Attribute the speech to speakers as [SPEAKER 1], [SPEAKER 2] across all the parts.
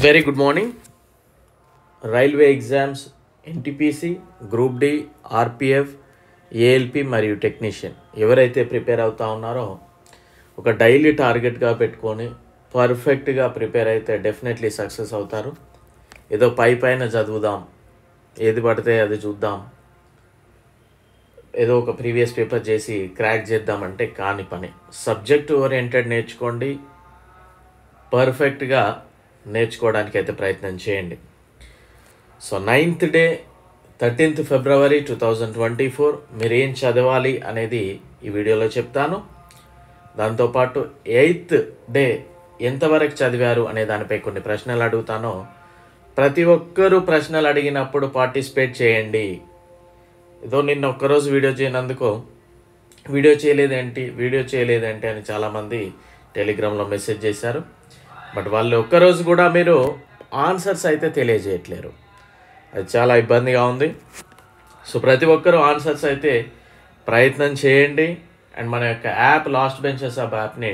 [SPEAKER 1] Very good morning. Railway exams NTPC, group D, RPF, ALP మరియు technician ఎవరైతే prepare అవుతా ఉన్నారో ఒక డైలీ టార్గెట్గా పెట్టుకొని పర్ఫెక్ట్గా ప్రిపేర్ అయితే డెఫినెట్లీ సక్సెస్ అవుతారు. ఏదో పైన చదువుదాం, ఏది పడితే అది చూద్దాం, ఏదో ఒక ప్రీవియస్ పేపర్ చేసి క్రాక్ చేద్దామంటే కాని పని. సబ్జెక్ట్ ఓరియంటెడ్ నేర్చుకోండి, పర్ఫెక్ట్గా నేర్చుకోవడానికి అయితే ప్రయత్నం చేయండి. సో 9th డే 13th ఫిబ్రవరి 2024 మీరు ఏం చదవాలి అనేది ఈ వీడియోలో చెప్తాను. దాంతోపాటు 8th డే ఎంతవరకు చదివారు అనే దానిపై కొన్ని ప్రశ్నలు అడుగుతాను. ప్రతి ఒక్కరూ ప్రశ్నలు అడిగినప్పుడు పార్టిసిపేట్ చేయండి. ఏదో నిన్న ఒక్కరోజు వీడియో చేయనందుకు వీడియో చేయలేదేంటి అని చాలామంది టెలిగ్రామ్లో మెసేజ్ చేశారు. బట్ వాళ్ళు ఒక్కరోజు కూడా మీరు ఆన్సర్స్ అయితే తెలియజేయట్లేరు. అది చాలా ఇబ్బందిగా ఉంది. సో ప్రతి ఒక్కరూ ఆన్సర్స్ అయితే ప్రయత్నం చేయండి. అండ్ మన యొక్క యాప్ లాస్ట్ బెంచెస్ యాప్ని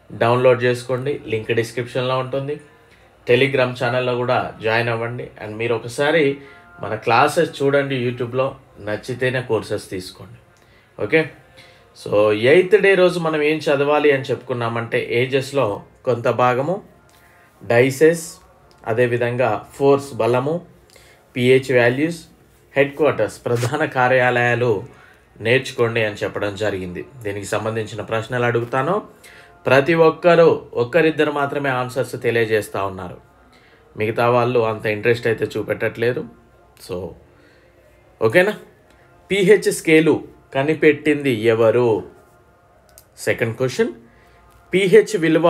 [SPEAKER 1] డౌన్లోడ్ చేసుకోండి, లింక్ డిస్క్రిప్షన్లో ఉంటుంది. టెలిగ్రామ్ ఛానల్లో కూడా జాయిన్ అవ్వండి. అండ్ మీరు ఒకసారి మన క్లాసెస్ చూడండి యూట్యూబ్లో, నచ్చితేనే కోర్సెస్ తీసుకోండి. ఓకే, సో 8th డే రోజు మనం ఏం చదవాలి అని చెప్పుకున్నామంటే ఏజెస్లో కొంత భాగము, డైసెస్, అదేవిధంగా ఫోర్స్ బలము, పిహెచ్ వాల్యూస్, హెడ్ క్వార్టర్స్ ప్రధాన కార్యాలయాలు నేర్చుకోండి అని చెప్పడం జరిగింది. దీనికి సంబంధించిన ప్రశ్నలు అడుగుతాను. ప్రతి ఒక్కరూ ఒక్కరిద్దరు మాత్రమే ఆన్సర్స్ తెలియజేస్తూ ఉన్నారు, మిగతా వాళ్ళు అంత ఇంట్రెస్ట్ అయితే చూపెట్టట్లేదు. సో ఓకేనా. పిహెచ్ స్కేలు కనిపెట్టింది ఎవరు? సెకండ్ క్వశ్చన్, పిహెచ్ విలువ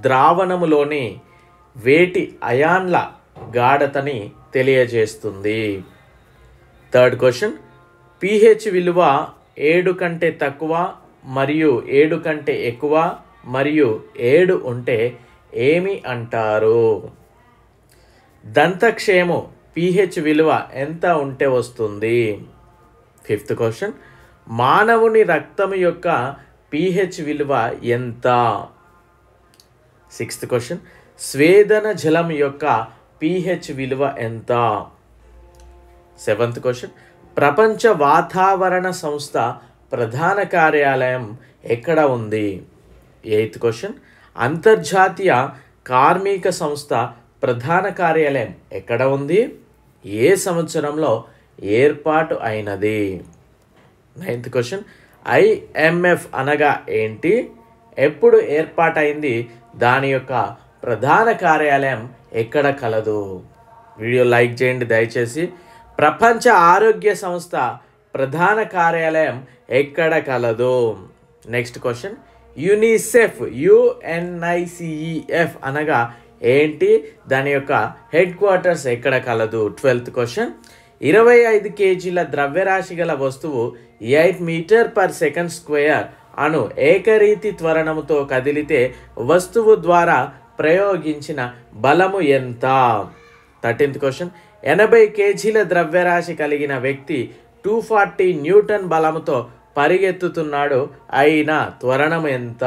[SPEAKER 1] ద్రావణములోని వేటి అయాన్ల గాఢతని తెలియజేస్తుంది? థర్డ్ క్వశ్చన్, పిహెచ్ విలువ 7 కంటే తక్కువ మరియు 7 కంటే ఎక్కువ మరియు 7 ఉంటే ఏమి అంటారు? దంతక్షయము పిహెచ్ విలువ ఎంత ఉంటే వస్తుంది? ఫిఫ్త్ క్వశ్చన్, మానవుని రక్తం యొక్క పిహెచ్ విలువ ఎంత? సిక్స్త్ క్వశ్చన్, స్వేదన జలం యొక్క పిహెచ్ విలువ ఎంత? సెవెంత్ క్వశ్చన్, ప్రపంచ వాతావరణ సంస్థ ప్రధాన కార్యాలయం ఎక్కడ ఉంది? ఎయిత్ క్వశ్చన్, అంతర్జాతీయ కార్మిక సంస్థ ప్రధాన కార్యాలయం ఎక్కడ ఉంది? ఏ సంవత్సరంలో ఏర్పాటు అయినది? నైన్త్ క్వశ్చన్, ఐఎంఎఫ్ అనగా ఏంటి? ఎప్పుడు ఏర్పాటైంది? దాని యొక్క ప్రధాన కార్యాలయం ఎక్కడ కలదు? వీడియో లైక్ చేయండి దయచేసి. ప్రపంచ ఆరోగ్య సంస్థ ప్రధాన కార్యాలయం ఎక్కడ కలదు? నెక్స్ట్ క్వశ్చన్, యునిసెఫ్ యుఎన్ఐసిఈఎఫ్ అనగా ఏంటి? దాని యొక్క హెడ్ క్వార్టర్స్ ఎక్కడ కలదు? 12th క్వశ్చన్, 25 kg ద్రవ్యరాశి గల వస్తువు 8 m/s² అను ఏకరీతి త్వరణముతో కదిలితే వస్తువు ద్వారా ప్రయోగించిన బలము ఎంత? 13th క్వశ్చన్, 80 kg ద్రవ్యరాశి కలిగిన వ్యక్తి 240 N బలముతో పరిగెత్తుతున్నాడు అయిన త్వరణం ఎంత?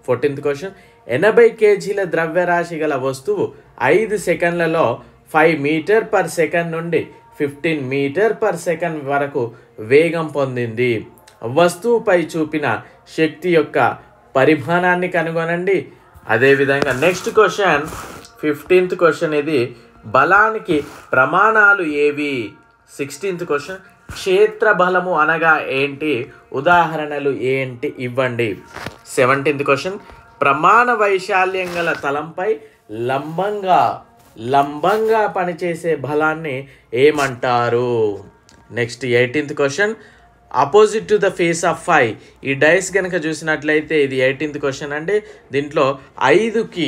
[SPEAKER 1] 14th క్వశ్చన్, 80 kg ద్రవ్యరాశి గల వస్తువు 5 సెకండ్లలో 5 m/s నుండి 15 m/s వరకు వేగం పొందింది. వస్తువుపై చూపిన శక్తి యొక్క పరిమాణాన్ని కనుగొనండి. అదేవిధంగా నెక్స్ట్ క్వశ్చన్ 15th క్వశ్చన్, ఇది బలానికి ప్రమాణాలు ఏవి? 16th క్వశ్చన్, క్షేత్ర బలము అనగా ఏంటి? ఉదాహరణలు ఏంటి ఇవ్వండి. 17th క్వశ్చన్, ప్రమాణ వైశాల్యం గల తలంపై లంబంగా పనిచేసే బలాన్ని ఏమంటారు? Next 18th question, opposite to the face of 5. ఈ డైస్ కనుక చూసినట్లయితే ఇది 18th క్వశ్చన్ అండి. దీంట్లో 5కి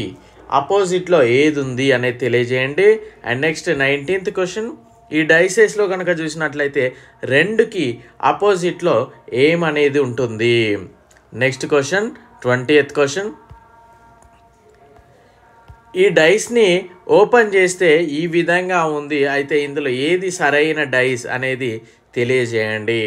[SPEAKER 1] అపోజిట్లో ఏది ఉంది అనేది తెలియజేయండి. అండ్ నెక్స్ట్ 19th క్వశ్చన్, ఈ డైసెస్లో కనుక చూసినట్లయితే 2కి అపోజిట్లో ఏమనేది ఉంటుంది? నెక్స్ట్ క్వశ్చన్ 20th క్వశ్చన్, ఈ డైస్ని ఓపెన్ చేస్తే ఈ విధంగా ఉంది, అయితే ఇందులో ఏది సరైన డైస్ అనేది తెలియజేయండి.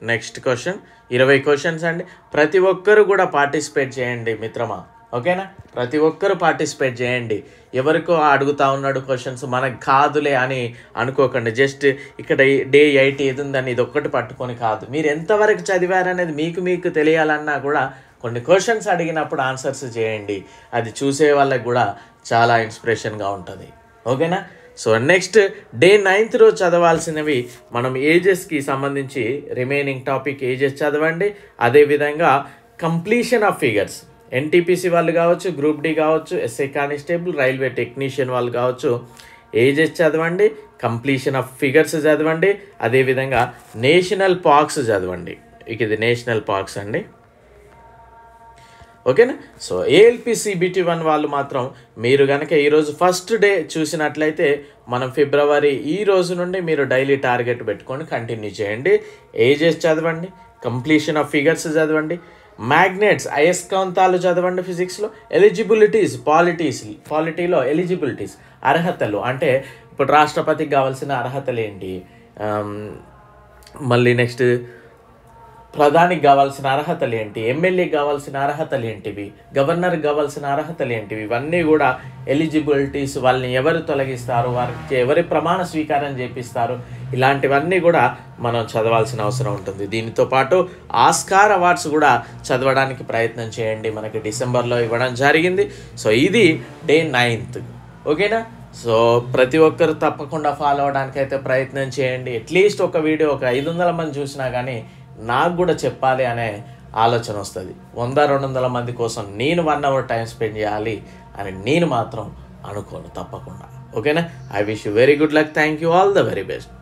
[SPEAKER 1] నెక్స్ట్ క్వశ్చన్ 20 క్వశ్చన్స్ అండి. ప్రతి ఒక్కరు కూడా పార్టిసిపేట్ చేయండి మిత్రమా. ఓకేనా? ప్రతి ఒక్కరు పార్టిసిపేట్ చేయండి. ఎవరికో అడుగుతా ఉన్నాడు క్వశ్చన్స్, మనకు కాదులే అని అనుకోకండి. జస్ట్ ఇక్కడ డే 8 ఏది ఉందని ఇది ఒక్కటి పట్టుకొని కాదు, మీరు ఎంతవరకు చదివారనేది మీకు తెలియాలన్నా కూడా కొన్ని క్వశ్చన్స్ అడిగినప్పుడు ఆన్సర్స్ చేయండి. అది చూసే వాళ్ళకి కూడా చాలా ఇన్స్పిరేషన్గా ఉంటుంది. ఓకేనా? సో నెక్స్ట్ డే 9th రోజు చదవాల్సినవి మనం ఏజెస్కి సంబంధించి రిమైనింగ్ టాపిక్ ఏజెస్ చదవండి. అదేవిధంగా కంప్లీషన్ ఆఫ్ ఫిగర్స్, ఎన్టీపీసీ వాళ్ళు కావచ్చు, గ్రూప్ డి కావచ్చు, ఎస్ఐ కానిస్టేబుల్, రైల్వే టెక్నీషియన్ వాళ్ళు కావచ్చు, ఏజెస్ చదవండి, కంప్లీషన్ ఆఫ్ ఫిగర్స్ చదవండి. అదేవిధంగా నేషనల్ పార్క్స్ చదవండి. ఇక ఇది నేషనల్ పార్క్స్ అండి. ఓకేనా? సో ఏఎల్పిసిబిటి 1 వాళ్ళు మాత్రం మీరు కనుక ఈరోజు ఫస్ట్ డే చూసినట్లయితే మనం ఫిబ్రవరి ఈ రోజు నుండి మీరు డైలీ టార్గెట్ పెట్టుకొని కంటిన్యూ చేయండి. ఏజెస్ చదవండి, కంప్లీషన్ ఆఫ్ ఫిగర్స్ చదవండి, మ్యాగ్నెట్స్ అయస్కాంతాలు చదవండి. ఫిజిక్స్లో ఎలిజిబిలిటీస్, పాలిటీలో ఎలిజిబిలిటీస్ అర్హతలు, అంటే ఇప్పుడు రాష్ట్రపతికి కావాల్సిన అర్హతలు ఏంటి, మళ్ళీ నెక్స్ట్ ప్రధానికి కావాల్సిన అర్హతలు ఏంటి, ఎమ్మెల్యేకి కావాల్సిన అర్హతలు ఏంటివి, గవర్నర్కి కావాల్సిన అర్హతలు ఏంటివి, ఇవన్నీ కూడా ఎలిజిబిలిటీస్. వాళ్ళని ఎవరు తొలగిస్తారు, వారికి ఎవరి ప్రమాణ స్వీకారం చేపిస్తారు, ఇలాంటివన్నీ కూడా మనం చదవాల్సిన అవసరం ఉంటుంది. దీనితో పాటు ఆస్కార్ అవార్డ్స్ కూడా చదవడానికి ప్రయత్నం చేయండి. మనకి డిసెంబర్లో ఇవ్వడం జరిగింది. సో ఇది డే 9th. ఓకేనా? సో ప్రతి ఒక్కరు తప్పకుండా ఫాలో అవడానికి అయితే ప్రయత్నం చేయండి. అట్లీస్ట్ ఒక వీడియో ఒక 500 మంది చూసినా కానీ నాకు కూడా చెప్పాలి అనే ఆలోచన వస్తుంది. 100-200 మంది కోసం నేను 1 hour టైం స్పెండ్ చేయాలి అని నేను మాత్రం అనుకోను తప్పకుండా. ఓకేనా? I wish you very good luck. Thank you. All the very best.